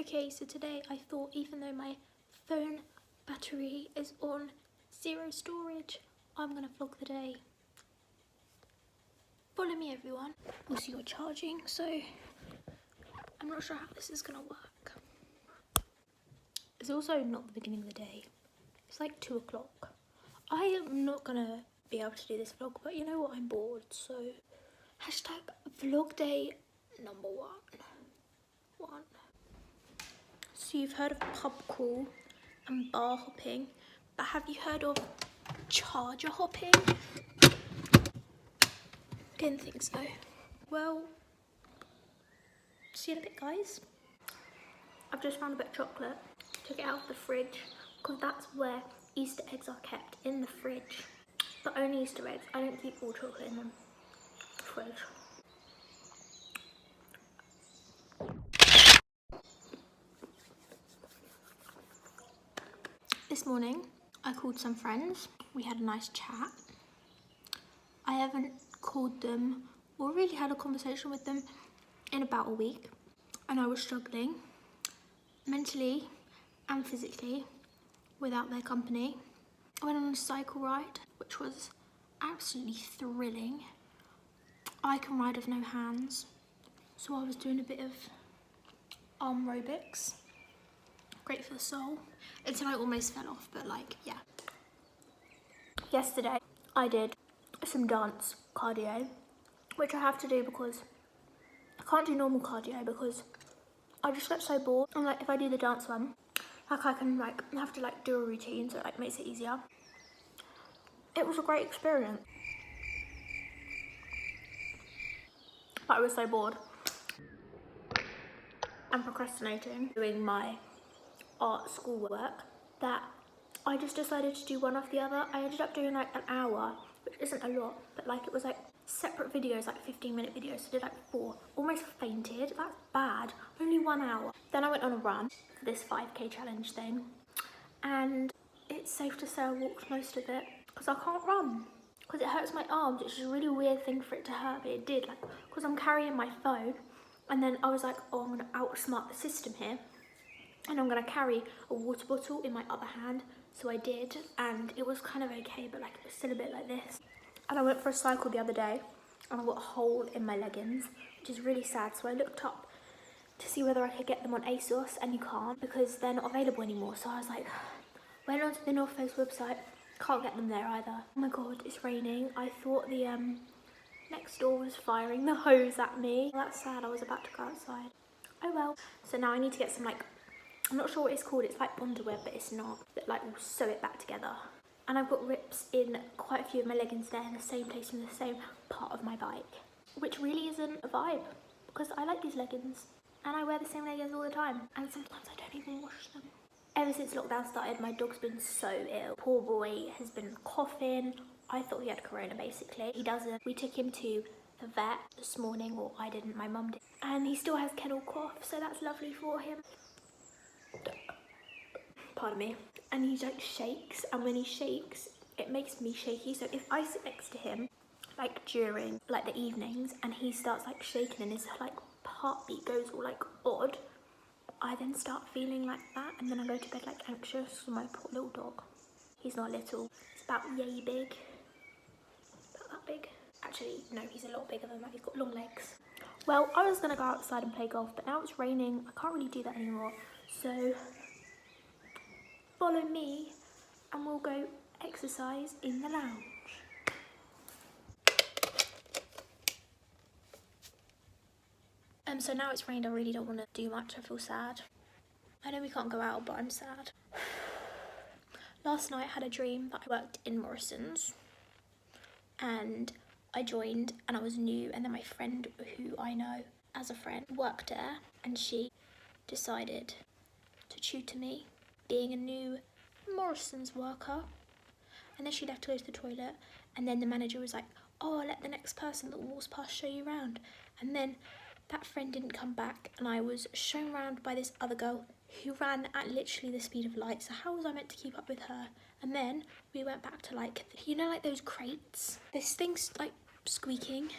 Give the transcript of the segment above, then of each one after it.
Okay, so today I thought, even though my phone battery is on 0 storage, I'm gonna vlog the day. Follow me, everyone. Also, you're charging, so I'm not sure how this is gonna work. It's also not the beginning of the day. It's like 2 o'clock. I am not gonna be able to do this vlog, but you know what, I'm bored, so hashtag vlog day number 1. So you've heard of pub crawl and bar hopping, but have you heard of charger hopping? Didn't think so. Well, see you in a bit, guys. I've just found a bit of chocolate, took it out of the fridge, because that's where Easter eggs are kept, in the fridge. But only Easter eggs, I don't keep all chocolate in the fridge. This morning, I called some friends. We had a nice chat. I haven't called them or really had a conversation with them in about a week, and I was struggling mentally and physically without their company. I went on a cycle ride, which was absolutely thrilling. I can ride with no hands, so I was doing a bit of arm aerobics. Great for the soul, until I almost fell off, but like, yeah. Yesterday, I did some dance cardio, which I have to do because I can't do normal cardio because I just get so bored. And like, if I do the dance one, like I can like have to like do a routine, so it like makes it easier. It was a great experience, but I was so bored. I'm procrastinating doing my art schoolwork that I just decided to do one after the other. I ended up doing like an hour, which isn't a lot, but like it was like separate videos, like 15-minute videos. So I did like 4, almost fainted. That's bad. Only 1 hour. Then I went on a run for this 5k challenge thing, and it's safe to say I walked most of it because I can't run because it hurts my arms. It's just a really weird thing for it to hurt, but it did, like, because I'm carrying my phone. And then I was like, oh, I'm gonna outsmart the system here, and I'm gonna carry a water bottle in my other hand. So I did, and it was kind of okay, but like it was still a bit like this. And I went for a cycle the other day, and I got a hole in my leggings, which is really sad. So I looked up to see whether I could get them on ASOS, and you can't because they're not available anymore. So I was like, went onto the North Face website, can't get them there either. Oh my god, it's raining. I thought the next door was firing the hose at me. Well, that's sad, I was about to go outside. Oh well. So now I need to get some like, I'm not sure what it's called, it's like underwear, but it's not, that like will sew it back together. And I've got rips in quite a few of my leggings there in the same place, in the same part of my bike, which really isn't a vibe because I like these leggings and I wear the same leggings all the time, and sometimes I don't even wash them. Ever since lockdown started, my dog's been so ill. Poor boy has been coughing. I thought he had corona basically. He doesn't. We took him to the vet this morning, or I didn't, my mum did. And he still has kennel cough, so that's lovely for him. Pardon me. And he like shakes, and when he shakes, it makes me shaky. So if I sit next to him, like during like the evenings, and he starts like shaking and his like heartbeat goes all like odd, I then start feeling like that, and then I go to bed like anxious. My poor little dog. He's not little. He's about yay big. About that big. Actually, no, he's a lot bigger than that. He's got long legs. Well, I was gonna go outside and play golf, but now it's raining. I can't really do that anymore. So follow me and we'll go exercise in the lounge. So now it's rained, I really don't want to do much. I feel sad. I know we can't go out, but I'm sad. Last night I had a dream that I worked in Morrison's, and I joined and I was new, and then my friend, who I know as a friend, worked there, and she decided to tutor me being a new Morrison's worker. And then she left to go to the toilet, and then the manager was like, oh, I'll let the next person that walks past show you around. And then that friend didn't come back, and I was shown around by this other girl who ran at literally the speed of light. So how was I meant to keep up with her? And then we went back to like, you know, like those crates? This thing's like squeaking.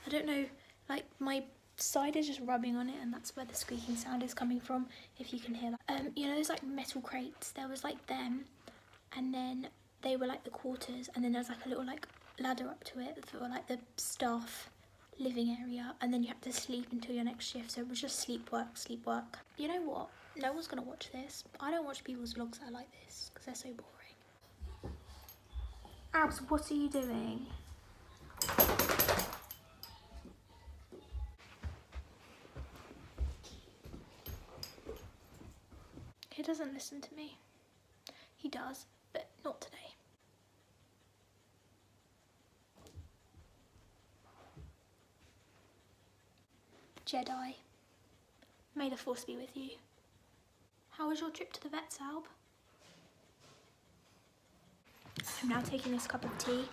I don't know, like my side is just rubbing on it, and that's where the squeaking sound is coming from, if you can hear that. You know those like metal crates? There was like them, and then they were like the quarters, and then there's like a little like ladder up to it for like the staff living area, and then you had to sleep until your next shift. So it was just sleep work. You know what? No one's gonna watch this. I don't watch people's vlogs that are like this because they're so boring. Abs, what are you doing? He doesn't listen to me. He does, but not today. Jedi. May the Force be with you. How was your trip to the vets, Alb? I'm now taking this cup of tea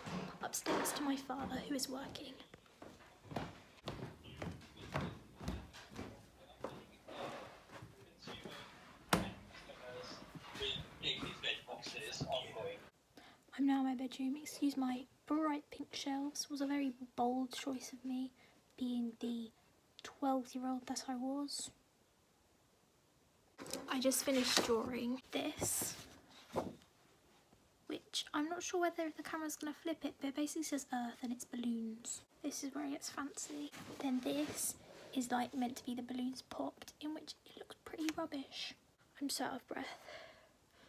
upstairs to my father, who is working. I'm now in my bedroom. Excuse my bright pink shelves. Was a very bold choice of me, being the 12-year-old that I was. I just finished drawing this, which I'm not sure whether the camera's going to flip it, but it basically says Earth and it's balloons. This is where it gets fancy. Then this is like meant to be the balloons popped, in which it looks pretty rubbish. I'm so out of breath.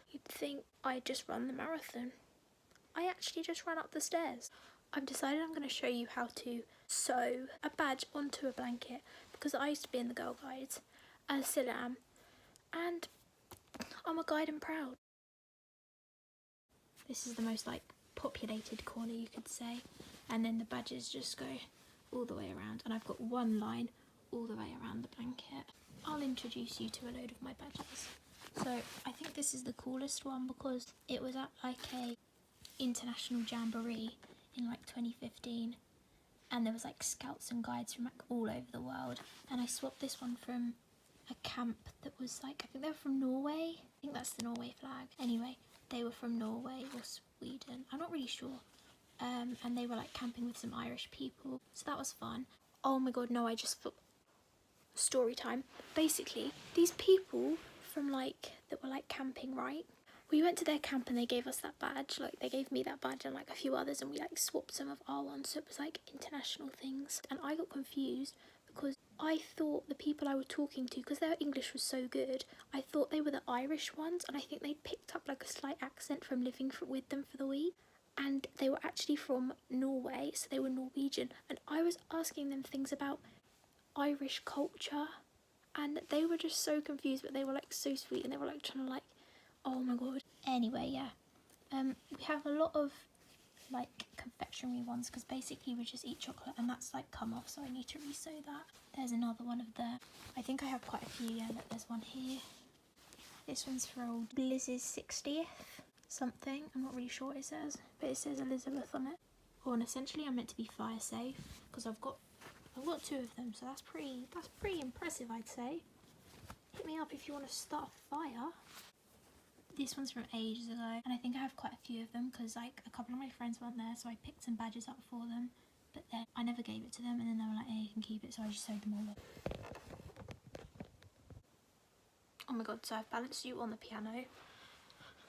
You'd think I'd just run the marathon. I actually just ran up the stairs. I've decided I'm going to show you how to sew a badge onto a blanket, because I used to be in the Girl Guides, and I still am, and I'm a guide and proud. This is the most like populated corner, you could say, and then the badges just go all the way around, and I've got one line all the way around the blanket. I'll introduce you to a load of my badges. So I think this is the coolest one because it was at like a international jamboree in like 2015, and there was like scouts and guides from like all over the world, and I swapped this one from a camp that was like, I think they were from Norway. I think that's the Norway flag. Anyway, they were from Norway or Sweden, I'm not really sure, and they were like camping with some Irish people, so that was fun. Oh my god, no, I just thought, story time. Basically, these people from like that were like camping, right? We went to their camp and they gave us that badge, like they gave me that badge and like a few others, and we like swapped some of our ones, so it was like international things. And I got confused because I thought the people I was talking to, because their English was so good, I thought they were the Irish ones, and I think they picked up like a slight accent from living with them for the week. And they were actually from Norway, so they were Norwegian, and I was asking them things about Irish culture, and they were just so confused, but they were like so sweet, and they were like trying to like, oh my god. Anyway, yeah, we have a lot of like confectionery ones, because basically we just eat chocolate and that's like come off, so I need to re-sew that. There's another one of the, I think I have quite a few. Yeah, look, there's one here. This one's for old Liz's 60th something, I'm not really sure what it says, but it says Elizabeth on it. Oh, and essentially I'm meant to be fire safe because I've got two of them, so that's pretty impressive, I'd say. Hit me up if you want to start a fire. This one's from ages ago, and I think I have quite a few of them because like a couple of my friends weren't there, so I picked some badges up for them, but then I never gave it to them, and then they were like, hey, you can keep it, so I just sewed them all up. Oh my god, so I've balanced you on the piano.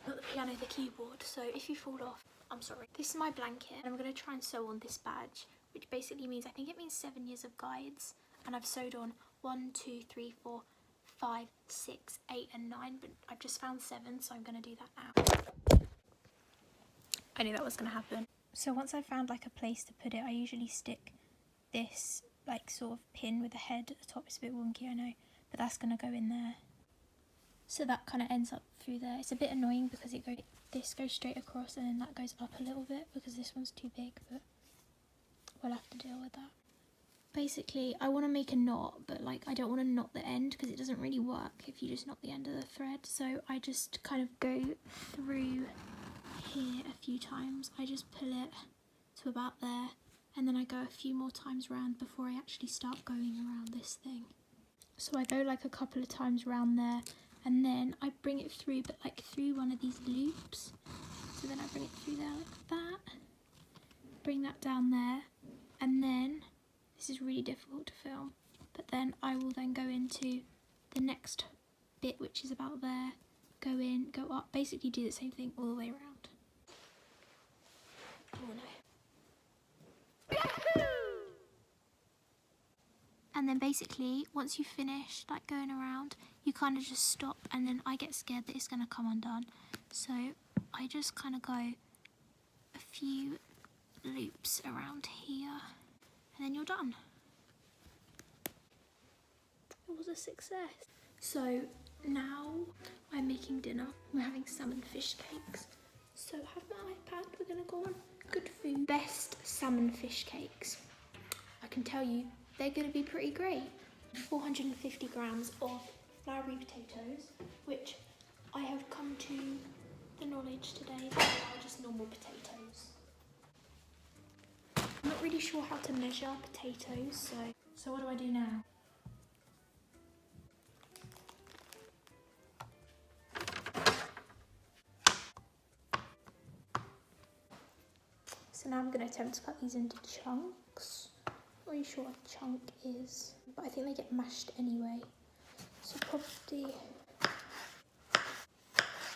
Not the piano, the keyboard, so if you fall off, I'm sorry. This is my blanket, and I'm going to try and sew on this badge, which basically means, I think it means 7 years of guides, and I've sewed on 1, 2, 3, 4, 5, 6, 8 and 9, but I've just found 7, so I'm going to do that now. I knew that was going to happen. So once I've found like a place to put it, I usually stick this like sort of pin with a head at the top. It's a bit wonky, I know, but that's going to go in there. So that kind of ends up through there. It's a bit annoying because this goes straight across and then that goes up a little bit because this one's too big, but we'll have to deal with that. Basically, I want to make a knot, but like I don't want to knot the end because it doesn't really work if you just knot the end of the thread. So I just kind of go through here a few times. I just pull it to about there, and then I go a few more times around before I actually start going around this thing. So I go like a couple of times around there, and then I bring it through, but like through one of these loops. So then I bring it through there like that, bring that down there, and then, this is really difficult to film, but then I will then go into the next bit, which is about there, go in, go up, basically do the same thing all the way around. Oh no. And then basically, once you've finished like going around, you kind of just stop, and then I get scared that it's gonna come undone. So I just kind of go a few loops around here, and then you're done. It was a success. So now I'm making dinner. We're having salmon fish cakes. So have my iPad, we're gonna go on good food. Best salmon fish cakes. I can tell you, they're gonna be pretty great. 450 grams of floury potatoes, which I have come to the knowledge today that they are just normal potatoes. I'm not really sure how to measure potatoes, so what do I do now? So now I'm going to attempt to cut these into chunks. Not really sure what a chunk is, but I think they get mashed anyway. So probably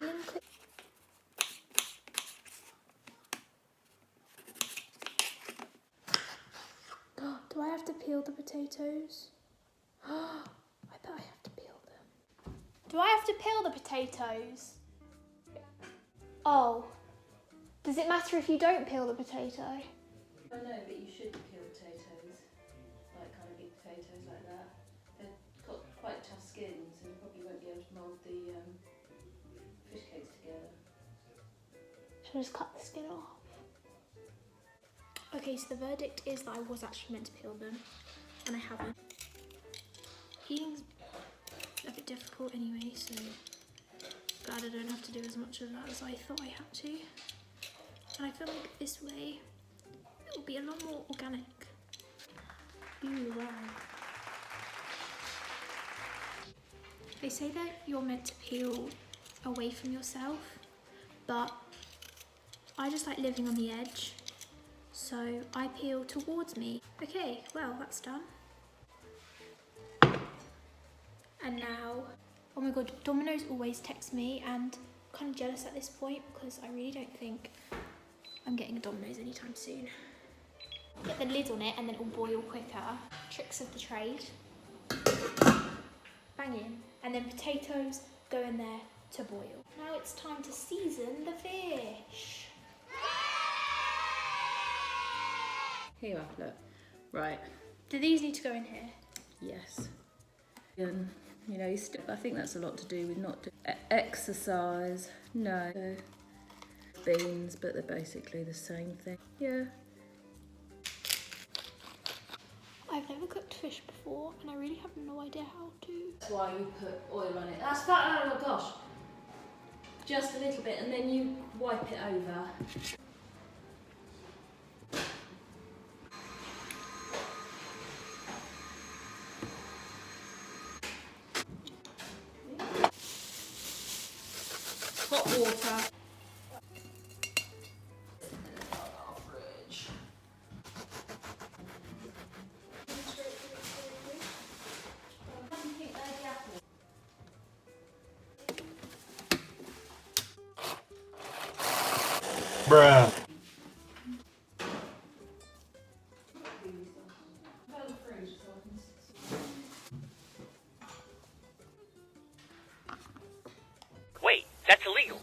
link it. Do I have to peel the potatoes? I bet I have to peel them. Do I have to peel the potatoes? Oh. Does it matter if you don't peel the potato? I know, but you should peel potatoes, like kind of big potatoes like that. They've got quite tough skins, and you probably won't be able to mould the fish cakes together. Should I just cut the skin off? Okay, so the verdict is that I was actually meant to peel them, and I haven't. Eating's a bit difficult anyway, so glad I don't have to do as much of that as I thought I had to. And I feel like this way it will be a lot more organic. Ooh, wow. They say that you're meant to peel away from yourself, but I just like living on the edge, so I peel towards me. Okay, well, that's done. And now, oh my god, Domino's always texts me, and I'm kind of jealous at this point because I really don't think I'm getting a Domino's anytime soon. Get the lid on it and then it will boil quicker. Tricks of the trade. Bang in. And then potatoes go in there to boil. Now it's time to season the fish. Here you are, look. Right. Do these need to go in here? Yes. And, you know, I think that's a lot to do with not exercise. No. Beans, but they're basically the same thing. Yeah. I've never cooked fish before and I really have no idea how to. That's why you put oil on it. That's fat, oh my gosh. Just a little bit, and then you wipe it over. Hot water. Bruh. Wait, that's illegal.